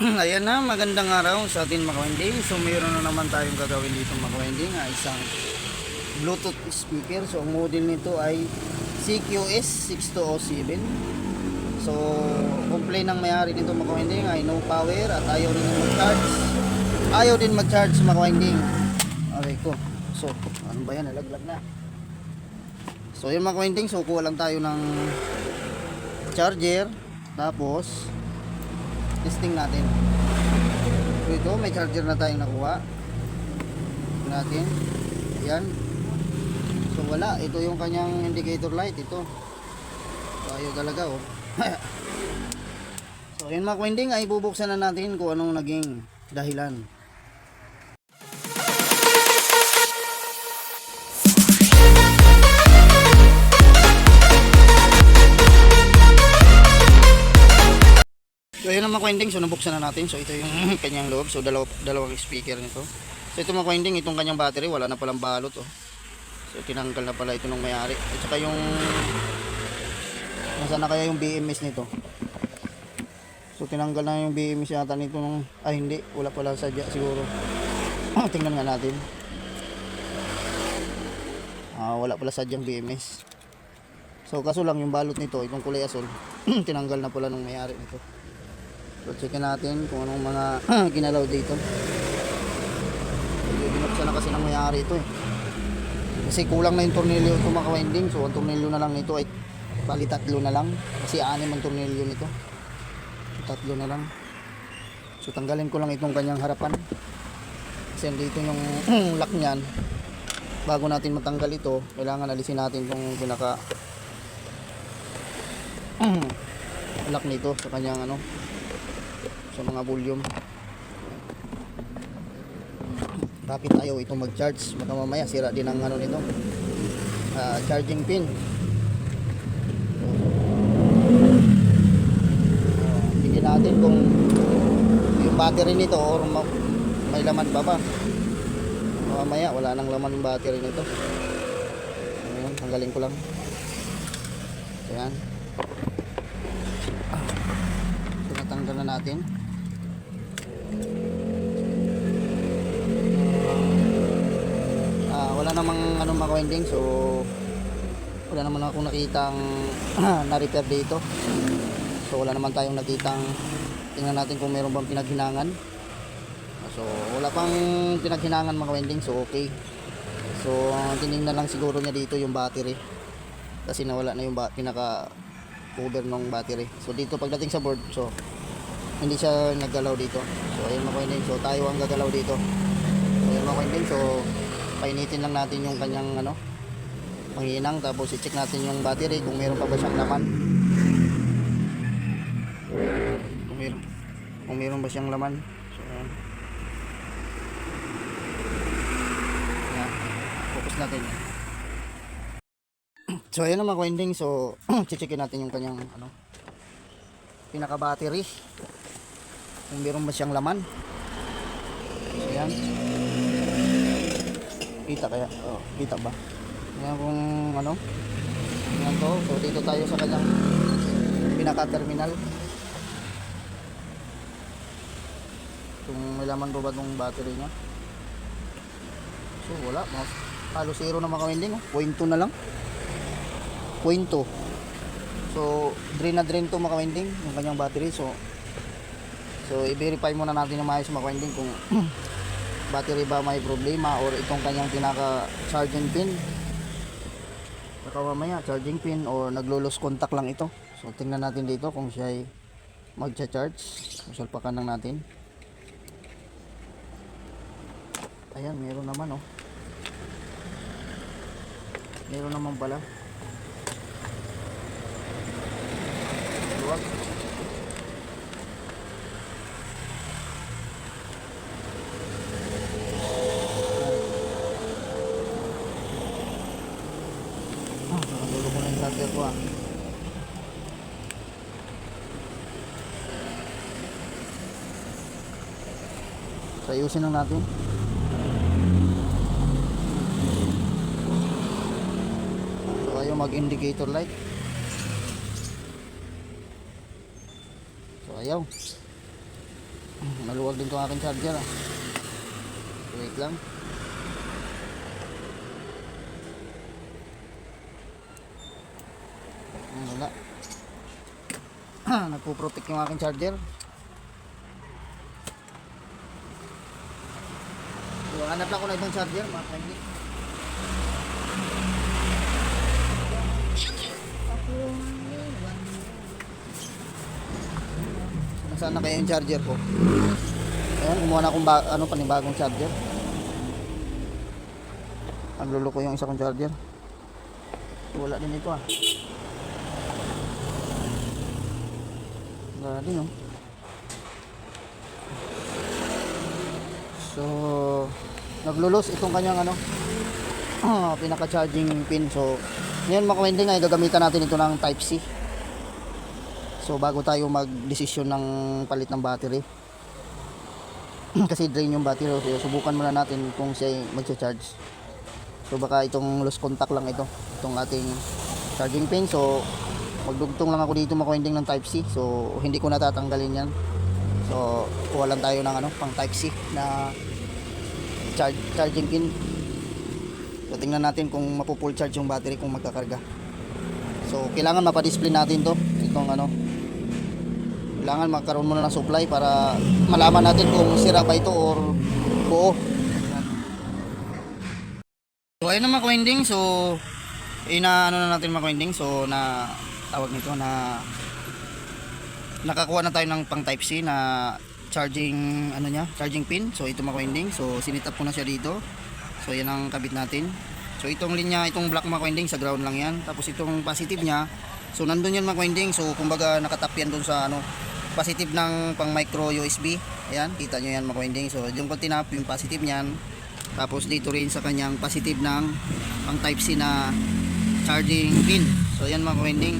Ayan na, magandang araw sa atin mga kawending. So mayroon na naman tayong gagawin dito mga kawending, isang Bluetooth speaker. So ang model nito ay CQS6207. So complain ng may-ari nito mga kawending ay no power at ayaw rin mag-charge. Ayaw din mag-charge mga kawending. Okay ko. So ano ba yan, nalaglag na. So yun mga kawending, so kuha lang tayo ng charger. Tapos testing natin. So ito, may charger na tayong nakuha natin. Ayan. So wala, ito yung kanyang indicator light. Ito, so ayaw talaga oh. So yun mga kwending, ay bubuksan na natin kung anong naging dahilan. So yun ang mga kwending, so nabuksan na natin. So ito yung kanyang loob. So dalawang speaker nito. So ito mga kwending, itong kanyang battery wala na palang balot oh. So tinanggal na pala ito ng may-ari. At saka yung nasaan na kaya yung BMS nito. So tinanggal na yung BMS yata nito nung, ay hindi, wala pala sadya siguro. Tingnan nga natin. Wala pala sadyang BMS. So kaso lang yung balot nito, itong kulay asul, tinanggal na pala ng may-ari nito. So checkin natin kung anong mga ginalaw dito. Binuksan na kasi ng may-ari ito eh. Kasi kulang na yung tornilyo ito mga ka-winding. So ang tornilyo na lang nito ay bali 3 na lang. Kasi 6 ang tornilyo nito. 3 na lang. So tanggalin ko lang itong kanyang harapan. Kasi dito yung lock niyan. Bago natin matanggal ito, kailangan alisin natin itong pinaka lock nito sa kanyang ano, sa mga volume. Bakit ayaw itong mag-charge? Baka mamaya sira din ang ano nito, charging pin. Tingnan natin kung yung battery nito or may laman pa ba. Mamaya wala nang laman yung battery nito. Ayan, tanggalin ko lang. Ayan. So natanggal na natin. Wala namang ano mga winding, so wala naman akong nakitang na-repair dito. So wala naman tayong nakitang, tingnan natin kung meron bang pinaghinangan. So wala pang pinaghinangan mga winding, so okay. So tinignan lang siguro niya dito yung battery, kasi nawala na yung pinaka cover ng battery. So dito pagdating sa board, so hindi siya naggalaw dito. So ayun mga winding, so tayo ang gagalaw dito. So ayun mga winding, so painitin lang natin yung kanyang ano, panghinang, tapos i-check natin yung battery kung meron pa ba siyang laman. Kung meron ba siyang laman. So ayan, focus natin. So ayan mga winding, so checkin natin yung kanyang ano, pinaka battery, kung meron ba siyang laman. So ayan, kita kaya? Oh, kita ba? Ayan kung ano. Ayan to. So dito tayo sa kanyang pinaka terminal. Kung may laman ba itong battery nya. So wala. Halos zero na mga winding. 0.2 na lang. 0.2. So drain na drain to mga winding yung kanyang battery. So i-verify muna natin ng maayos mga winding kung battery ba may problema or itong kanyang pinaka charging pin. Baka mamaya charging pin or naglo-lose contact lang ito. So tingnan natin dito kung siya ay magcha-charge. Salpakan lang natin. Ayan, meron naman oh. Meron naman pala. Luwag. Charger ko So ayusin lang natin. So ayaw mag indicator light. So ayaw. Maluwag din itong aking charger ah. Wait lang. Wala. Nagpo-protect yung aking charger. So, hanap lang ko na ibang charger mga friendly. Nasaan na kaya yung charger ko? Ayan, kumuha na akong panibagong charger. Ang lulo ko yung isa kong charger. Wala din ito ah. Wala din oh. So, naglulos itong kanyang pinaka charging pin. So, ngayon mga winding ay gagamitan natin ito ng type C. So, bago tayo mag-desisyon ng palit ng battery. Kasi drain yung battery. So, subukan muna natin kung siya magcha-charge. So, baka itong lost contact lang ito. Itong ating charging pin. So, magdugtong lang ako dito mga winding ng type C. So, hindi ko natatanggalin yan. So, kuha lang tayo ng pang type C na charging pin. So, tingnan natin kung mapu-full charge yung battery kung magkakarga. So, kailangan mapa-display natin to. Itong kailangan magkaroon muna ng supply para malaman natin kung sira ba ito or buo. So, ayun na mga winding. So, na natin mga winding. So, na tawag nito na nakakuha na tayo ng pang type C na charging charging pin. So ito mga winding, so sinit up ko na siya dito. So yan ang kabit natin. So itong linya, itong black mga winding sa ground lang yan. Tapos itong positive niya, so nandun yan mga winding. So kumbaga nakatap yan dun sa positive ng pang micro USB. Ayan, kita nyo yan mga winding. So yung pag tinap yung positive niyan. Tapos dito rin sa kanyang positive ng pang type C na charging pin. So yan mga winding.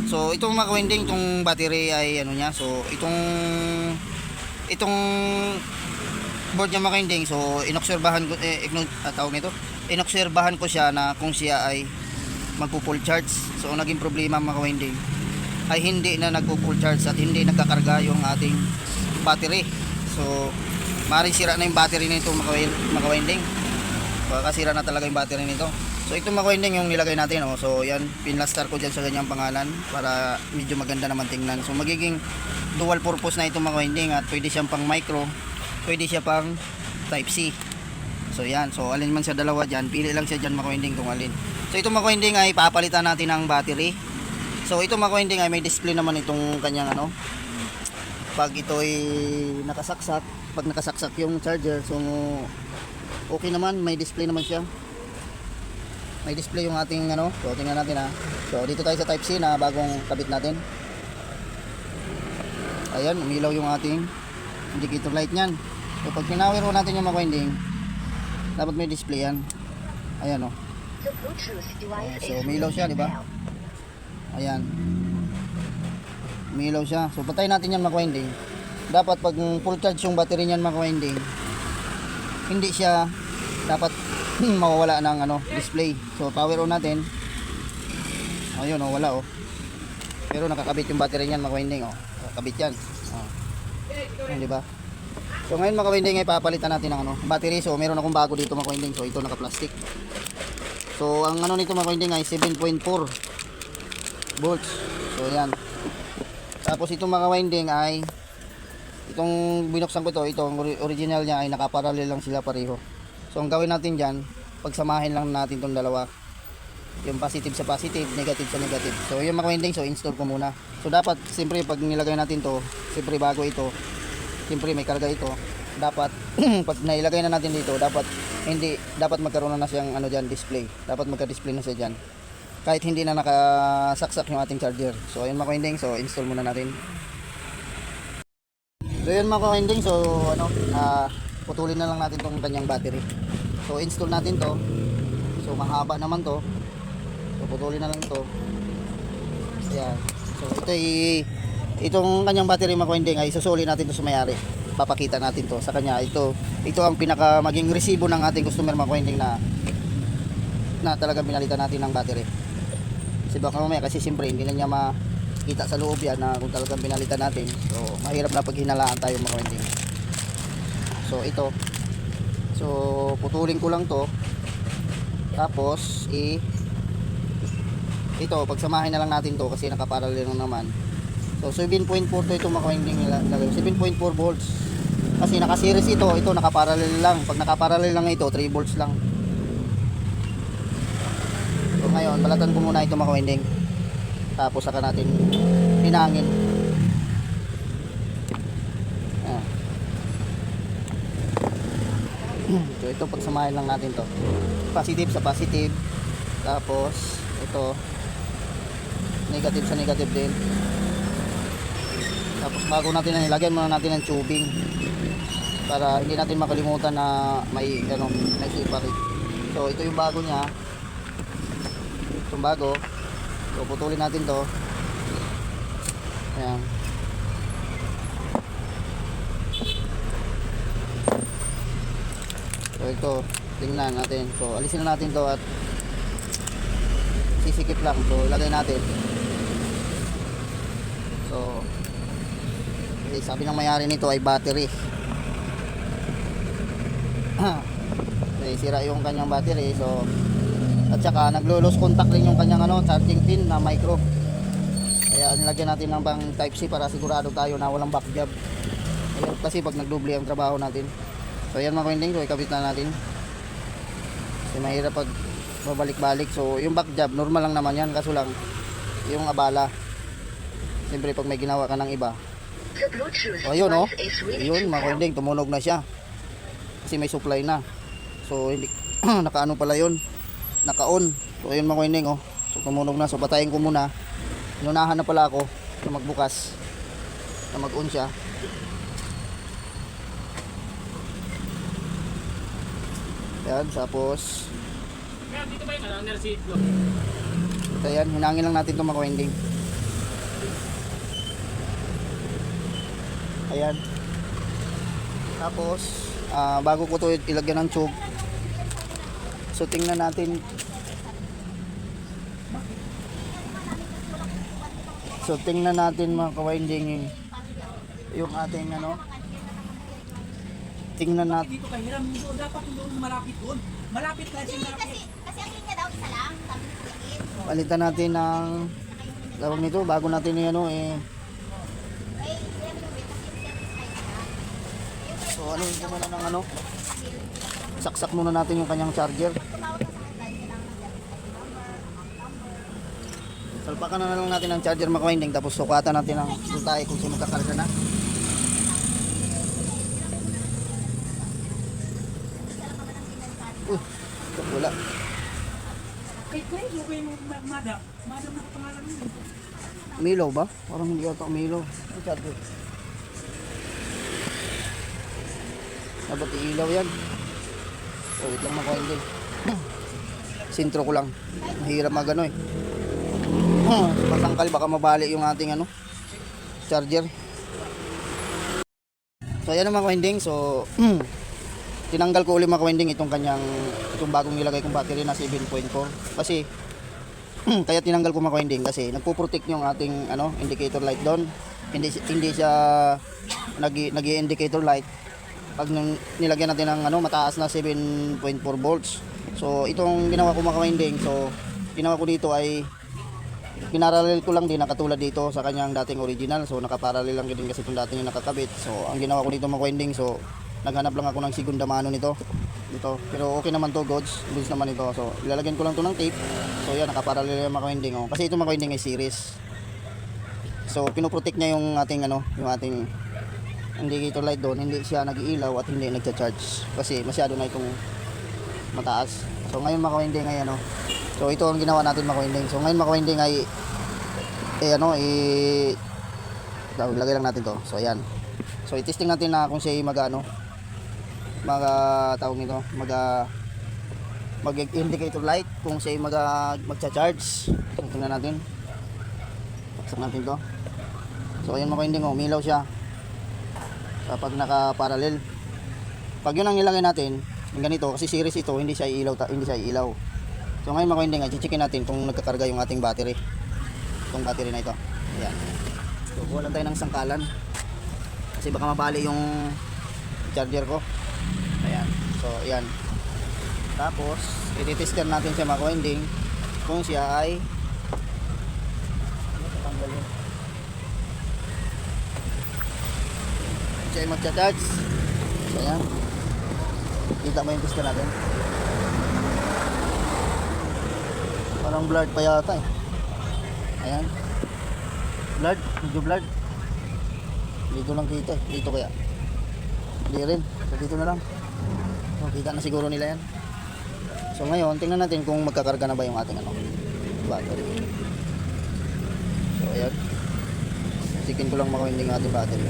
So itong mga winding, itong battery ay niya. So itong board niya mga winding. So inobserbahan ko tawag nito. Inobserbahan ko siya na kung siya ay magpo-full charge. So ang naging problema mga winding ay hindi na nagpo-full charge at hindi nagkakarga yung ating battery. So maaaring sira na yung battery nito mga winding. Baka sira na talaga yung battery nito. So ito mga winding yung nilagay natin So yan, pinlastar ko dyan sa ganyang pangalan para medyo maganda naman tingnan. So magiging dual purpose na ito mga winding at pwede siyang pang micro, pwede siya pang type C. So yan, so alin man sa dalawa dyan, pili lang siya dyan mga winding kung alin. So ito mga winding ay papalitan natin ng battery. So ito mga winding ay may display naman itong kanyang pag ito ay nakasaksak, pag nakasaksak yung charger, so okay naman, may display naman siya. May display yung ating so tingnan natin So dito tayo sa type C na bagong kabit natin. Ayan, umilaw yung ating indicator light niyan. So pag pinawer ko natin yung mga winding, dapat may display yan. Ayan so umilaw siya, di ba? Ayan. Umilaw siya. So patayin natin yan mga winding. Dapat pag full charge yung battery niyan mga winding, hindi siya dapat mawawala ng display. So power on natin. Ayun wala Pero nakakabit yung battery niyan mga winding Nakakabit yan. Di ba? So ngayon mga winding ay papalitan natin ng battery. So meron akong bago dito mga winding. So ito naka-plastic. So ang nito mga winding ay 7.4 volts. So yan. Tapos itong mga winding ay itong binuksan ko itong original niya ay nakaparallel lang sila pareho. So ang gawin natin dyan, pagsamahin lang natin itong dalawa. Yung positive sa positive, negative sa negative. So yung mga winding, so install ko muna. So dapat, siyempre pag nilagay natin to, siyempre bago ito, siyempre may karga ito. Dapat, pag nailagay na natin dito, dapat magkaroon na siyang dyan, display. Dapat magka-display na siya dyan. Kahit hindi na nakasaksak yung ating charger. So ayun mga winding, so install muna natin. So yun mga winding, so putulin na lang natin tong kanyang battery. So install natin to. So mahaba naman to. So putulin na lang to. Ayan. So itong kanyang battery mga winding ay susuli natin to sa may-ari. Papakita natin to sa kanya. Ito ang pinaka maging resibo ng ating customer mga winding na talagang pinalitan natin ng battery. Kasi baka mamaya kasi siyempre hindi na niya kita sa loob yan na kung talagang pinalitan natin. So mahirap na pag hinalaan tayo mga winding. So ito, so putulin ko lang to, tapos ito pagsamahin na lang natin to kasi nakaparallel lang naman. So 7.4 to ito mga winding nila, 7.4 volts kasi naka-series ito nakaparallel lang. Pag nakaparallel lang ito 3 volts lang. So ngayon balatan ko muna ito mga winding, tapos saka natin hinangin. So ito pagsamahin lang natin to, positive sa positive, tapos ito negative sa negative din. Tapos bago natin nilagyan muna natin ng tubing para hindi natin makalimutan na may separate. So ito yung bago niya, itong bago. So putulin natin to. Ayan. So ito, tingnan natin. So alisin na natin to at sisikip lang. So ilagay natin. So okay, sabi ng mayari nito ay battery. May sira yung kanyang battery. So at saka naglo-lose contact rin yung kanyang charging pin na micro. Kaya nilagyan natin ng bang type C para sigurado tayo na walang back jab. Kasi pag nagdoble ang trabaho natin. So yan mga winding, so ikabit na natin. Kasi mahirap pag babalik-balik. So yung back jab normal lang naman yan, kaso lang yung abala. Siyempre pag may ginawa ka ng iba. So ayun ayun mga winding, tumunog na siya. Kasi may supply na. So hindi nakaano pala yun, naka-on. So ayun mga winding, so tumunog na. So patayin ko muna. Inunahan na pala ako na magbukas, na mag-on siya. Yan, tapos dito ba yung nurse seat? ito yan, hinangin lang natin itong mga winding. Ayan. Tapos bago ko ito ilagyan ng tube, so tingnan natin. So tingnan natin mga ka-winding yung ating tingnan natin. Dito ka hiram doon, dapat doon malapit doon. Malapit kasi malapit. Kasi ang linya daw isa lang, sabi ko ulit. Palitan natin ng tawag nito bago natin so ano yung muna ng saksak muna natin yung kanyang charger. Salpakan na lang natin ang charger mga winding, tapos sukatan natin ang voltahe kung sino magkakarga na. Wala. Kay Craig, okay mo madam. Madam na kapangalan mo. Umilaw ba? Parang hindi ata umilaw. Ang charger. Dapat iilaw yan. So wait lang mga winding. Sintro ko lang. Mahirap magano pasangkal baka mabali yung ating charger. So ayan mga winding. So tinanggal ko ulit mga winding itong bagong nilagay kong battery na 7.4 kasi kaya tinanggal ko mga winding kasi nagpo-protect yung ating indicator light doon. Hindi siya nag-indicator light pag nilagyan natin ng mataas na 7.4 volts. So itong ginawa ko mga winding, so ginawa ko dito ay pinarallel ko lang din na katulad dito sa kanyang dating original. So nakaparallel lang din kasi itong dating yung nakakabit. So ang ginawa ko dito mga winding, so naghanap lang ako ng segunda mano dito. Pero okay naman to, goods naman ito. So ilalagyan ko lang to ng tape. So yan, nakaparallel yung mga winding kasi itong mga winding ay series. So pinoprotect niya yung ating yung ating indicator light doon, hindi siya nag-iilaw at hindi nagcha-charge kasi masyado na itong mataas. So ngayon mga winding ay so ito ang ginawa natin mga winding. So ngayon mga winding ay lagay lang natin to. So ayan. So i-testing natin na kung siya tawag nito, mag-indicator light, kung siya magcha-charge. So tingnan natin. Paksak natin to. So ayan mga winding, umilaw siya kapag naka-parallel. Pag yun ang ilagay natin, yung ganito, kasi series ito, hindi siya ilaw. So ngayon mga winding, i-checkin natin kung nagkakarga yung ating battery. Itong battery na ito. Ayan. So, kuha lang tayo ng sangkalan. Kasi baka mabali yung charger ko. Ayan. So, ayan. Tapos, ititestan natin siya mga ka-winding kung siya ay siya ay magcha-charge. So, ayan. Kita mo yung tester natin. Parang blurred pa yata eh. Ayan. Blurred, medyo blurred. Dito lang kita eh. Dito kaya. Hindi rin. So, dito na lang. So, kita na siguro nila yan. So ngayon, tingnan natin kung magkakarga na ba yung ating battery. So ayan. Checkin ko lang makawinding ating battery.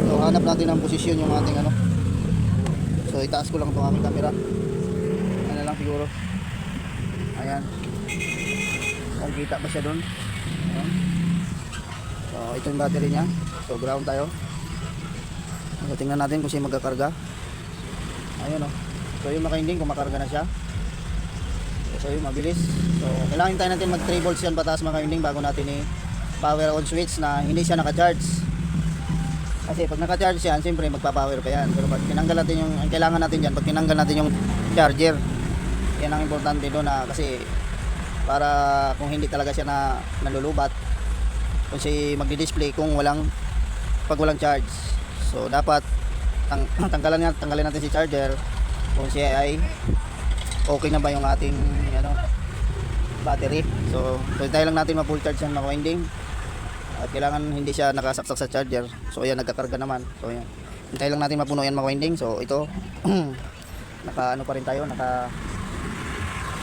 So hanap natin ang posisyon yung ating So itaas ko lang itong aming camera. Ano lang siguro. Ayan. Kung kita ba siya doon. Ayan. So ito yung battery niya. So ground tayo. So tingnan natin kung siya magkakarga. Ayun o. So yung makahinding kumakarga na siya. So yung mabilis. So kailangan tayo natin mag 3 volts yan pataas makahinding bago natin power on switch na hindi siya naka-charge. Kasi pag naka-charge yan, siyempre magpa-power pa yan. Pero pag tinanggal natin yung, ang kailangan natin dyan, pag tinanggal natin yung charger, yan ang importante doon na kasi para kung hindi talaga siya nalulubat, kung siya magdi-display kung pag walang charge. So dapat tanggalin natin si charger kung siya ay okay na ba yung ating battery. So tayo lang natin ma-full charge yan mga-winding. At kailangan hindi siya nakasaksak sa charger. So ayan, nagkakarga naman. So ayan, hintay lang natin mapuno yan mga-winding. So ito naka pa rin tayo, naka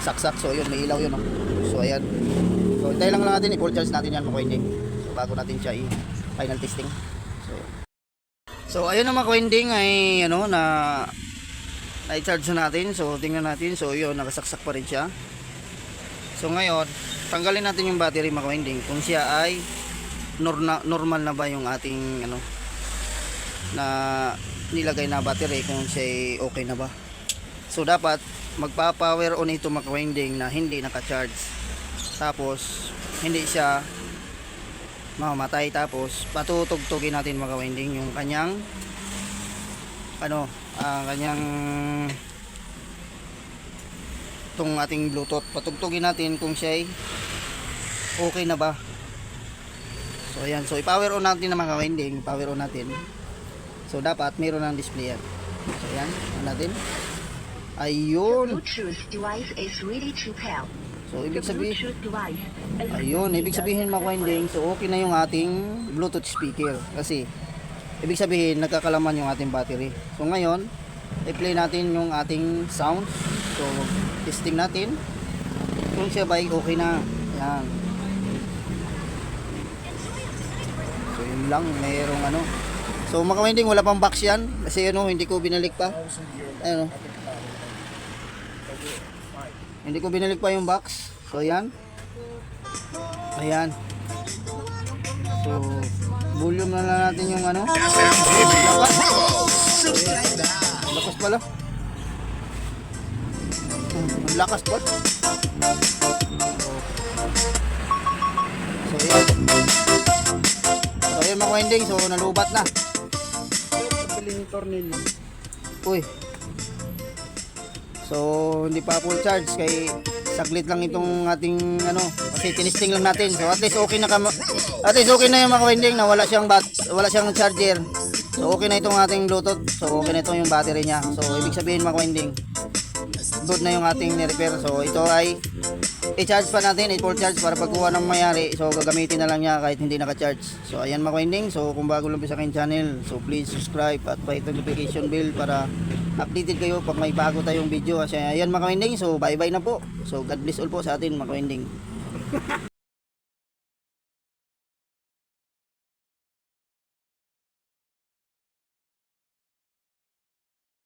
saksak. So yun, may ilaw yun So ayan. So hintay lang natin i-full charge natin yan mga-winding. So bago natin siya i-final testing. So ayun na mga-winding ay na-charge na natin. So tingnan natin. So yun, nakasaksak pa rin siya. So ngayon, tanggalin natin yung battery mga-winding kung siya ay normal na ba yung ating na nilagay na battery, kung siya ay okay na ba. So dapat magpa-power on ito mga-winding na hindi naka-charge. Tapos hindi siya mamamatay. Tapos patutugtugin natin mga-winding yung kanyang kanyang itong ating Bluetooth. Patugtugin natin kung siya ay okay na ba. So ayan, so i-power on natin na mga-winding, power on natin. So dapat mayroon ng display yan. So ayan, on natin. Ayun. Bluetooth device is ready to pair. So ibig sabihin, Bluetooth device is ayun, ibig sabihin mga-winding, so okay na yung ating Bluetooth speaker. Kasi ibig sabihin nagkakalaman yung ating battery. So ngayon, i-play natin yung ating sound. So testing natin kung siya ba ay okay na. Yan. So yun lang, mayroong So mga-winding, wala pang box yan kasi hindi ko binalik pa. Ayun. Hindi ko binalik pa yung box. So yan. Ayan. So volume na lang natin yung lakas pala. Ang lakas po. So yan. So yan mga-winding. So nalubat na. Piling tornilyo. Uy. So hindi pa full charge kay saglit lang itong ating kasi tinisting lang natin. So at least okay na yung mga-winding na wala siyang charger. So okay na itong ating Bluetooth. So okay na itong yung battery niya. So ibig sabihin mga-winding, good na yung ating ni-repair. So ito ay i-charge pa natin, i-full charge para pagkuha ng mayari. So gagamitin na lang niya kahit hindi naka-charge. So ayan mga-winding. So kung bago lang sa aking channel, so please subscribe at pa itong notification bell para updated kayo pag may bago tayong video. Kasi ayan mga-winding, so bye bye na po. So God bless all po sa atin mga-winding.